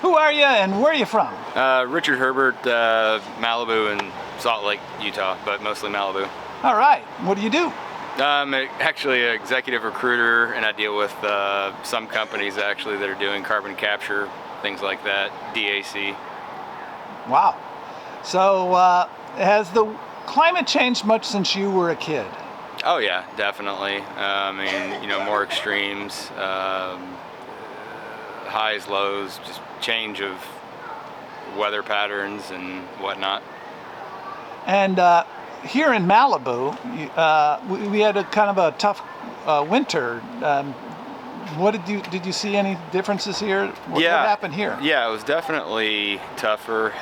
Who are you and where are you from? Richard Herbert, Malibu and Salt Lake, Utah, but mostly Malibu. All right. What do you do? I'm actually an executive recruiter, and I deal with some companies actually that are doing carbon capture, things like that, DAC. Wow. So has the climate changed much since you were a kid? Oh yeah, definitely. I mean, you know, more extremes, highs, lows, just change of weather patterns and whatnot. And here in Malibu, we had a kind of a tough winter. What did you see any differences here? What happened here? Yeah, it was definitely tougher,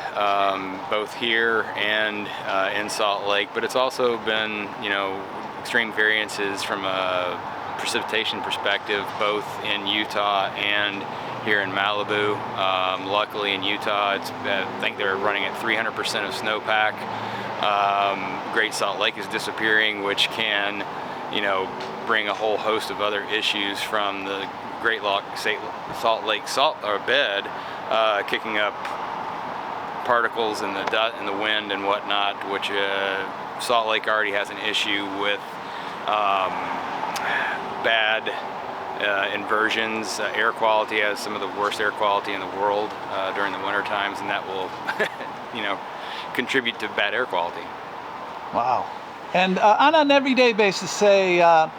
both here and in Salt Lake. But it's also been, you know, extreme variances from a precipitation perspective, both in Utah and here in Malibu. Luckily in Utah, I think they're running at 300% of snowpack. Great Salt Lake is disappearing, which can, you know, bring a whole host of other issues from the Great Salt Lake bed, kicking up particles in the wind and whatnot, which Salt Lake already has an issue with bad inversions. Air quality has some of the worst air quality in the world during the winter times, and that will, you know, contribute to bad air quality. Wow. And on an everyday basis, say on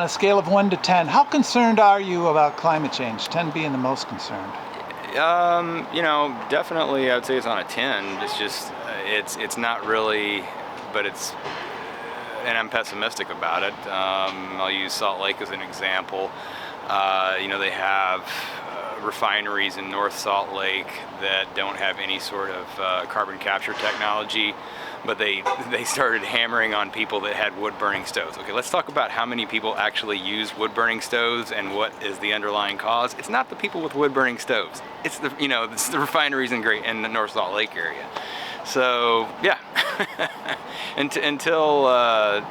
a scale of 1 to 10, how concerned are you about climate change? 10 being the most concerned. You know, definitely I would say it's on a 10. It's just, it's not really, but it's, and I'm pessimistic about it. I'll use Salt Lake as an example. You know, they have refineries in North Salt Lake that don't have any sort of carbon capture technology, but they started hammering on people that had wood burning stoves. Okay, let's talk about how many people actually use wood burning stoves and what is the underlying cause. It's not the people with wood burning stoves. It's the, you know, it's the refineries in the North Salt Lake area. So yeah, until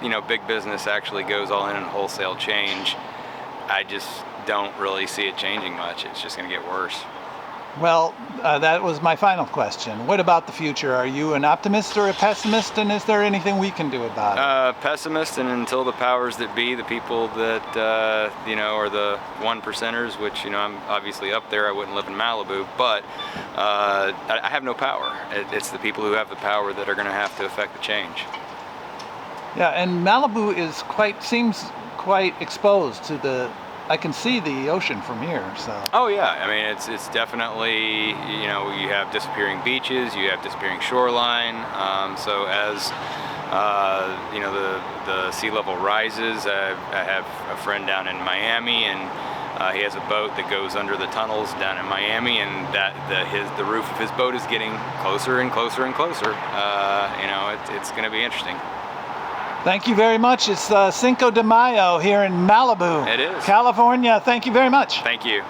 you know, big business actually goes all in and wholesale change, I just don't really see it changing much. It's just going to get worse. Well, that was my final question. What about the future? Are you an optimist or a pessimist, and is there anything we can do about it? Pessimist, and until the powers that be, the people that you know, are the 1%ers, which, you know, I'm obviously up there. I wouldn't live in Malibu, but I have no power. It's the people who have the power that are going to have to affect the change. Yeah, and Malibu is seems quite exposed to the. I can see the ocean from here, so. Oh yeah, I mean, it's definitely, you know, you have disappearing beaches, you have disappearing shoreline. So as you know, the sea level rises, I have a friend down in Miami, and he has a boat that goes under the tunnels down in Miami, and the roof of his boat is getting closer and closer and closer. You know, it's going to be interesting. Thank you very much. It's Cinco de Mayo here in Malibu, It is. California. Thank you very much. Thank you.